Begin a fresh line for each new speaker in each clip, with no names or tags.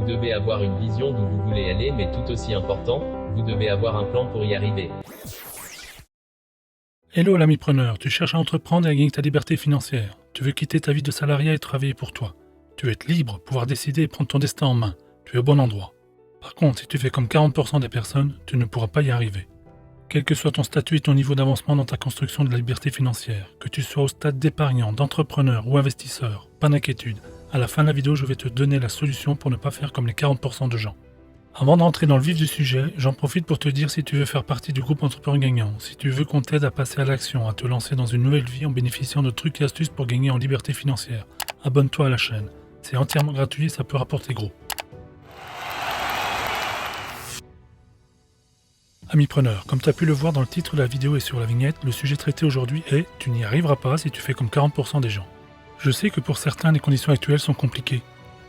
Vous devez avoir une vision d'où vous voulez aller, mais tout aussi important, vous devez avoir un plan pour y arriver.
Hello l'ami preneur, tu cherches à entreprendre et à gagner ta liberté financière. Tu veux quitter ta vie de salarié et travailler pour toi. Tu veux être libre, pouvoir décider et prendre ton destin en main. Tu es au bon endroit. Par contre, si tu fais comme 40% des personnes, tu ne pourras pas y arriver. Quel que soit ton statut et ton niveau d'avancement dans ta construction de la liberté financière, que tu sois au stade d'épargnant, d'entrepreneur ou investisseur, pas d'inquiétude. À la fin de la vidéo, je vais te donner la solution pour ne pas faire comme les 40% de gens. Avant d'entrer dans le vif du sujet, j'en profite pour te dire si tu veux faire partie du groupe Entrepreneur Gagnant, si tu veux qu'on t'aide à passer à l'action, à te lancer dans une nouvelle vie en bénéficiant de trucs et astuces pour gagner en liberté financière. Abonne-toi à la chaîne. C'est entièrement gratuit et ça peut rapporter gros. Amis preneurs, comme tu as pu le voir dans le titre de la vidéo et sur la vignette, le sujet traité aujourd'hui est « Tu n'y arriveras pas si tu fais comme 40% des gens ». Je sais que pour certains, les conditions actuelles sont compliquées.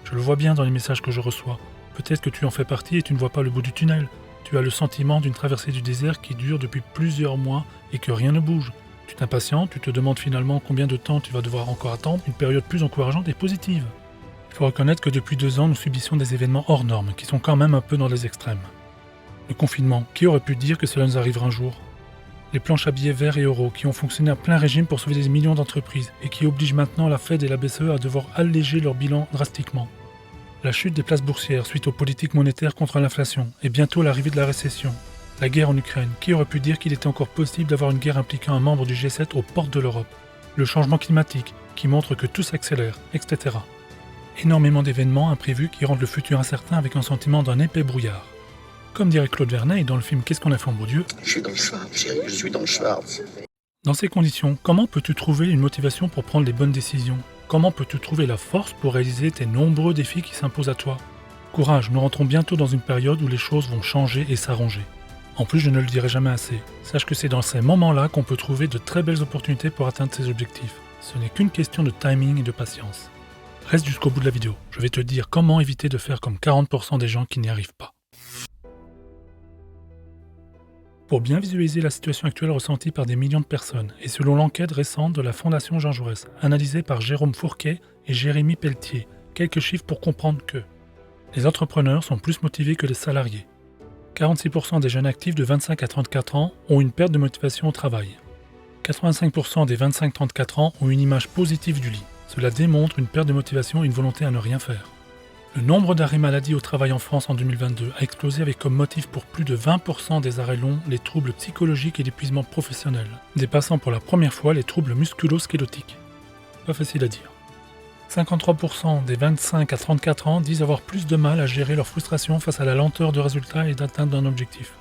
Je le vois bien dans les messages que je reçois. Peut-être que tu en fais partie et tu ne vois pas le bout du tunnel. Tu as le sentiment d'une traversée du désert qui dure depuis plusieurs mois et que rien ne bouge. Tu t'impatientes, tu te demandes finalement combien de temps tu vas devoir encore attendre une période plus encourageante et positive. Il faut reconnaître que depuis 2 ans, nous subissons des événements hors normes qui sont quand même un peu dans les extrêmes. Le confinement, qui aurait pu dire que cela nous arriverait un jour ? Les planches à billets verts et euros qui ont fonctionné à plein régime pour sauver des millions d'entreprises et qui obligent maintenant la Fed et la BCE à devoir alléger leur bilan drastiquement. La chute des places boursières suite aux politiques monétaires contre l'inflation et bientôt l'arrivée de la récession. La guerre en Ukraine, qui aurait pu dire qu'il était encore possible d'avoir une guerre impliquant un membre du G7 aux portes de l'Europe. Le changement climatique, qui montre que tout s'accélère, etc. Énormément d'événements imprévus qui rendent le futur incertain avec un sentiment d'un épais brouillard. Comme dirait Claude Vernet dans le film Qu'est-ce qu'on a fait en beau Dieu ?
Je suis dans le Schwarz, chérie, je suis dans le Schwarz.
Dans ces conditions, comment peux-tu trouver une motivation pour prendre les bonnes décisions ? Comment peux-tu trouver la force pour réaliser tes nombreux défis qui s'imposent à toi ? Courage, nous rentrons bientôt dans une période où les choses vont changer et s'arranger. En plus, je ne le dirai jamais assez. Sache que c'est dans ces moments-là qu'on peut trouver de très belles opportunités pour atteindre ses objectifs. Ce n'est qu'une question de timing et de patience. Reste jusqu'au bout de la vidéo. Je vais te dire comment éviter de faire comme 40% des gens qui n'y arrivent pas. Pour bien visualiser la situation actuelle ressentie par des millions de personnes, et selon l'enquête récente de la Fondation Jean Jaurès, analysée par Jérôme Fourquet et Jérémy Pelletier, quelques chiffres pour comprendre que les entrepreneurs sont plus motivés que les salariés. 46% des jeunes actifs de 25 à 34 ans ont une perte de motivation au travail. 85% des 25-34 ans ont une image positive du lit. Cela démontre une perte de motivation et une volonté à ne rien faire. Le nombre d'arrêts maladie au travail en France en 2022 a explosé avec comme motif pour plus de 20% des arrêts longs les troubles psychologiques et l'épuisement professionnel, dépassant pour la première fois les troubles musculo-squelettiques. Pas facile à dire. 53% des 25 à 34 ans disent avoir plus de mal à gérer leur frustration face à la lenteur de résultats et d'atteinte d'un objectif.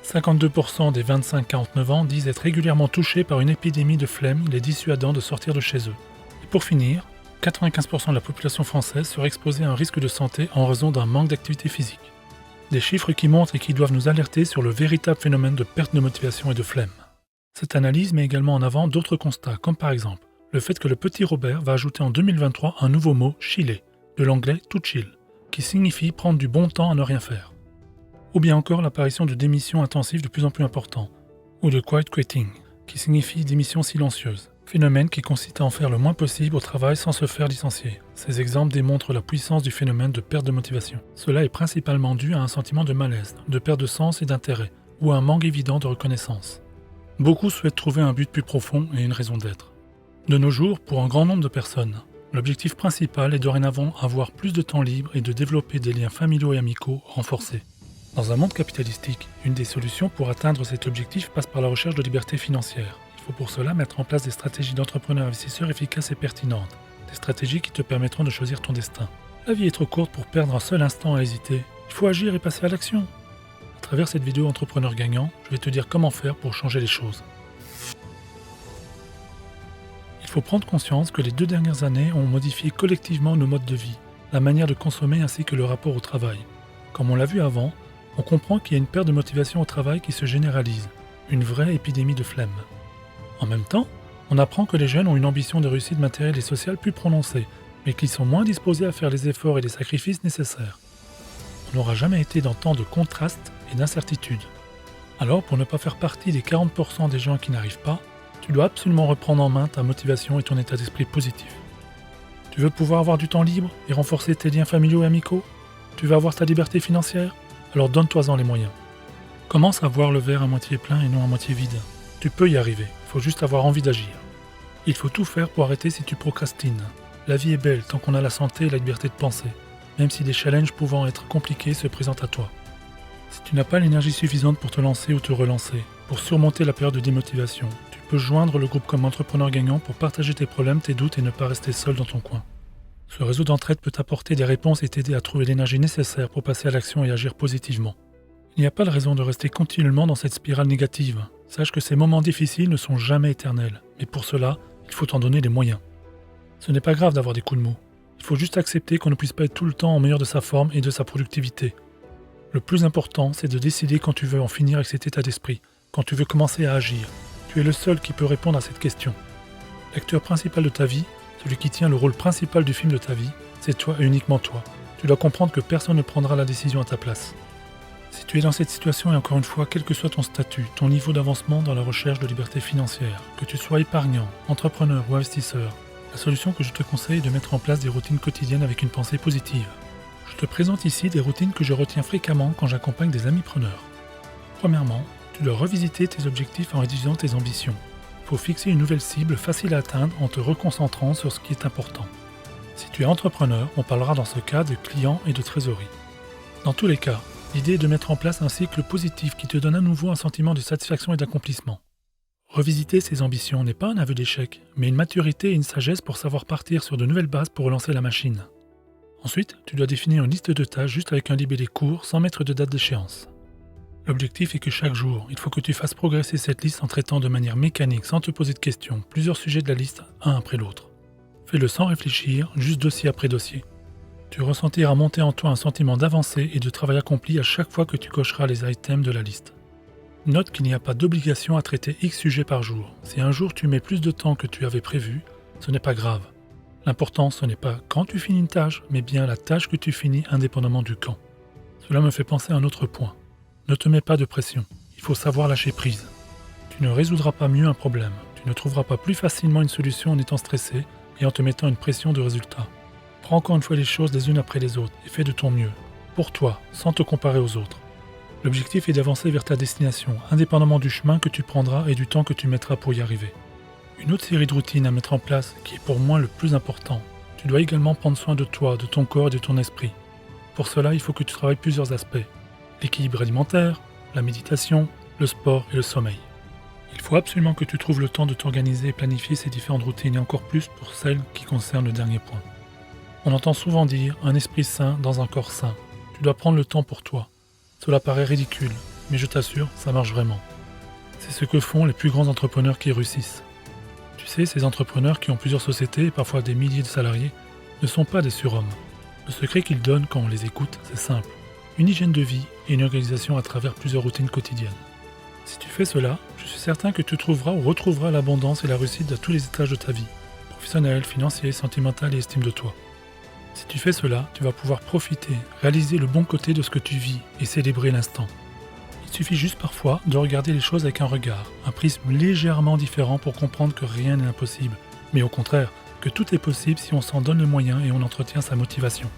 52% des 25-49 ans disent être régulièrement touchés par une épidémie de flemme les dissuadant de sortir de chez eux. Et pour finir, 95% de la population française serait exposée à un risque de santé en raison d'un manque d'activité physique. Des chiffres qui montrent et qui doivent nous alerter sur le véritable phénomène de perte de motivation et de flemme. Cette analyse met également en avant d'autres constats, comme par exemple le fait que le petit Robert va ajouter en 2023 un nouveau mot, chiller, de l'anglais to chill, qui signifie prendre du bon temps à ne rien faire. Ou bien encore l'apparition de démissions intensives de plus en plus importantes, ou de quiet quitting, qui signifie démission silencieuse. Phénomène qui consiste à en faire le moins possible au travail sans se faire licencier. Ces exemples démontrent la puissance du phénomène de perte de motivation. Cela est principalement dû à un sentiment de malaise, de perte de sens et d'intérêt, ou à un manque évident de reconnaissance. Beaucoup souhaitent trouver un but plus profond et une raison d'être. De nos jours, pour un grand nombre de personnes, l'objectif principal est dorénavant avoir plus de temps libre et de développer des liens familiaux et amicaux renforcés. Dans un monde capitalistique, une des solutions pour atteindre cet objectif passe par la recherche de liberté financière. Il faut pour cela mettre en place des stratégies d'entrepreneurs investisseurs efficaces et pertinentes, des stratégies qui te permettront de choisir ton destin. La vie est trop courte pour perdre un seul instant à hésiter. Il faut agir et passer à l'action. À travers cette vidéo Entrepreneur Gagnant, je vais te dire comment faire pour changer les choses. Il faut prendre conscience que les 2 dernières années ont modifié collectivement nos modes de vie, la manière de consommer ainsi que le rapport au travail. Comme on l'a vu avant, on comprend qu'il y a une perte de motivation au travail qui se généralise, une vraie épidémie de flemme. En même temps, on apprend que les jeunes ont une ambition de réussite matérielle et sociale plus prononcée, mais qu'ils sont moins disposés à faire les efforts et les sacrifices nécessaires. On n'aura jamais été dans tant de contrastes et d'incertitudes. Alors, pour ne pas faire partie des 40% des gens qui n'arrivent pas, tu dois absolument reprendre en main ta motivation et ton état d'esprit positif. Tu veux pouvoir avoir du temps libre et renforcer tes liens familiaux et amicaux ? Tu Tu veux avoir ta liberté financière? Alors donne-toi-en les moyens. Commence à voir le verre à moitié plein et non à moitié vide. Tu peux y arriver, il faut juste avoir envie d'agir. Il faut tout faire pour arrêter si tu procrastines. La vie est belle tant qu'on a la santé et la liberté de penser, même si des challenges pouvant être compliqués se présentent à toi. Si tu n'as pas l'énergie suffisante pour te lancer ou te relancer, pour surmonter la période de démotivation, tu peux joindre le groupe comme entrepreneur gagnant pour partager tes problèmes, tes doutes et ne pas rester seul dans ton coin. Ce réseau d'entraide peut t'apporter des réponses et t'aider à trouver l'énergie nécessaire pour passer à l'action et agir positivement. Il n'y a pas de raison de rester continuellement dans cette spirale négative. Sache que ces moments difficiles ne sont jamais éternels, mais pour cela, il faut t'en donner les moyens. Ce n'est pas grave d'avoir des coups de mou. Il faut juste accepter qu'on ne puisse pas être tout le temps en meilleur de sa forme et de sa productivité. Le plus important, c'est de décider quand tu veux en finir avec cet état d'esprit, quand tu veux commencer à agir. Tu es le seul qui peut répondre à cette question. L'acteur principal de ta vie, celui qui tient le rôle principal du film de ta vie, c'est toi et uniquement toi. Tu dois comprendre que personne ne prendra la décision à ta place. Si tu es dans cette situation et encore une fois, quel que soit ton statut, ton niveau d'avancement dans la recherche de liberté financière, que tu sois épargnant, entrepreneur ou investisseur, la solution que je te conseille est de mettre en place des routines quotidiennes avec une pensée positive. Je te présente ici des routines que je retiens fréquemment quand j'accompagne des amis preneurs. Premièrement, tu dois revisiter tes objectifs en réduisant tes ambitions. Il faut fixer une nouvelle cible facile à atteindre en te reconcentrant sur ce qui est important. Si tu es entrepreneur, on parlera dans ce cas de clients et de trésorerie. Dans tous les cas, l'idée est de mettre en place un cycle positif qui te donne à nouveau un sentiment de satisfaction et d'accomplissement. Revisiter ses ambitions n'est pas un aveu d'échec, mais une maturité et une sagesse pour savoir partir sur de nouvelles bases pour relancer la machine. Ensuite, tu dois définir une liste de tâches juste avec un libellé court sans mettre de date d'échéance. L'objectif est que chaque jour, il faut que tu fasses progresser cette liste en traitant de manière mécanique, sans te poser de questions, plusieurs sujets de la liste, un après l'autre. Fais-le sans réfléchir, juste dossier après dossier. Tu ressentiras monter en toi un sentiment d'avancée et de travail accompli à chaque fois que tu cocheras les items de la liste. Note qu'il n'y a pas d'obligation à traiter X sujets par jour. Si un jour tu mets plus de temps que tu avais prévu, ce n'est pas grave. L'important, ce n'est pas quand tu finis une tâche, mais bien la tâche que tu finis indépendamment du quand. Cela me fait penser à un autre point. Ne te mets pas de pression. Il faut savoir lâcher prise. Tu ne résoudras pas mieux un problème. Tu ne trouveras pas plus facilement une solution en étant stressé et en te mettant une pression de résultat. Prends encore une fois les choses les unes après les autres et fais de ton mieux. Pour toi, sans te comparer aux autres. L'objectif est d'avancer vers ta destination, indépendamment du chemin que tu prendras et du temps que tu mettras pour y arriver. Une autre série de routines à mettre en place, qui est pour moi le plus important. Tu dois également prendre soin de toi, de ton corps et de ton esprit. Pour cela, il faut que tu travailles plusieurs aspects. L'équilibre alimentaire, la méditation, le sport et le sommeil. Il faut absolument que tu trouves le temps de t'organiser et planifier ces différentes routines et encore plus pour celles qui concernent le dernier point. On entend souvent dire « un esprit sain dans un corps sain ». Tu dois prendre le temps pour toi. Cela paraît ridicule, mais je t'assure, ça marche vraiment. C'est ce que font les plus grands entrepreneurs qui réussissent. Tu sais, ces entrepreneurs qui ont plusieurs sociétés et parfois des milliers de salariés ne sont pas des surhommes. Le secret qu'ils donnent quand on les écoute, c'est simple. Une hygiène de vie et une organisation à travers plusieurs routines quotidiennes. Si tu fais cela, je suis certain que tu trouveras ou retrouveras l'abondance et la réussite à tous les étages de ta vie, professionnelle, financier, sentimentale et estime de toi. Si tu fais cela, tu vas pouvoir profiter, réaliser le bon côté de ce que tu vis et célébrer l'instant. Il suffit juste parfois de regarder les choses avec un regard, un prisme légèrement différent pour comprendre que rien n'est impossible, mais au contraire, que tout est possible si on s'en donne les moyens et on entretient sa motivation.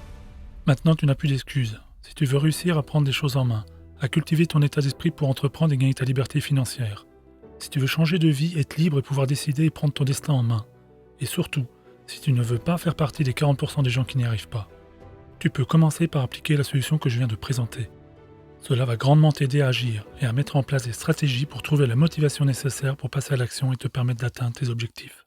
Maintenant, tu n'as plus d'excuses. Si tu veux réussir à prendre des choses en main, à cultiver ton état d'esprit pour entreprendre et gagner ta liberté financière, si tu veux changer de vie, être libre et pouvoir décider et prendre ton destin en main, et surtout, si tu ne veux pas faire partie des 40% des gens qui n'y arrivent pas, tu peux commencer par appliquer la solution que je viens de présenter. Cela va grandement t'aider à agir et à mettre en place des stratégies pour trouver la motivation nécessaire pour passer à l'action et te permettre d'atteindre tes objectifs.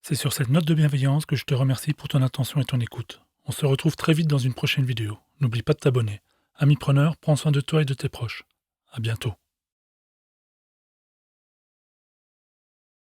C'est sur cette note de bienveillance que je te remercie pour ton attention et ton écoute. On se retrouve très vite dans une prochaine vidéo. N'oublie pas de t'abonner. Ami preneur, prends soin de toi et de tes proches. À bientôt.